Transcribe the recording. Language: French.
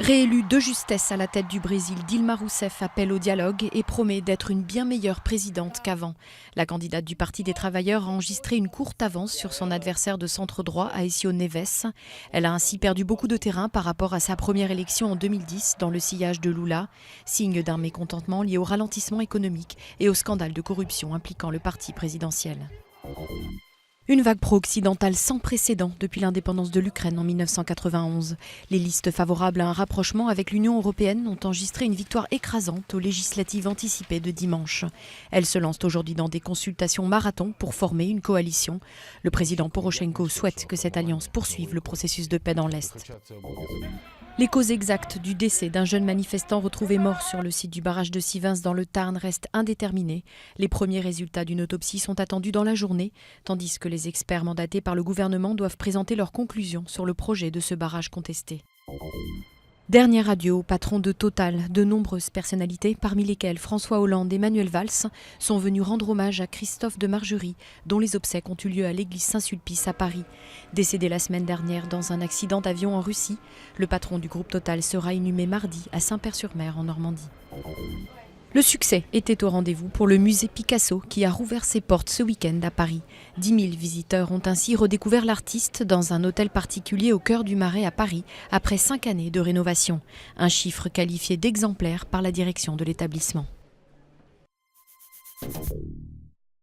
Réélue de justesse à la tête du Brésil, Dilma Rousseff appelle au dialogue et promet d'être une bien meilleure présidente qu'avant. La candidate du Parti des Travailleurs a enregistré une courte avance sur son adversaire de centre-droit, Aécio Neves. Elle a ainsi perdu beaucoup de terrain par rapport à sa première élection en 2010 dans le sillage de Lula, signe d'un mécontentement lié au ralentissement économique et au scandale de corruption impliquant le parti présidentiel. Une vague pro-occidentale sans précédent depuis l'indépendance de l'Ukraine en 1991. Les listes favorables à un rapprochement avec l'Union européenne ont enregistré une victoire écrasante aux législatives anticipées de dimanche. Elles se lancent aujourd'hui dans des consultations marathon pour former une coalition. Le président Porochenko souhaite que cette alliance poursuive le processus de paix dans l'Est. Les causes exactes du décès d'un jeune manifestant retrouvé mort sur le site du barrage de Sivens dans le Tarn restent indéterminés. Les premiers résultats d'une autopsie sont attendus dans la journée, tandis que les experts mandatés par le gouvernement doivent présenter leurs conclusions sur le projet de ce barrage contesté. Dernier adieu au patron de Total. De nombreuses personnalités, parmi lesquelles François Hollande et Manuel Valls, sont venus rendre hommage à Christophe de Margerie, dont les obsèques ont eu lieu à l'église Saint-Sulpice à Paris. Décédé la semaine dernière dans un accident d'avion en Russie, le patron du groupe Total sera inhumé mardi à Saint-Père-sur-Mer en Normandie. Le succès était au rendez-vous pour le musée Picasso qui a rouvert ses portes ce week-end à Paris. 10 000 visiteurs ont ainsi redécouvert l'artiste dans un hôtel particulier au cœur du Marais à Paris après 5 années de rénovation. Un chiffre qualifié d'exemplaire par la direction de l'établissement.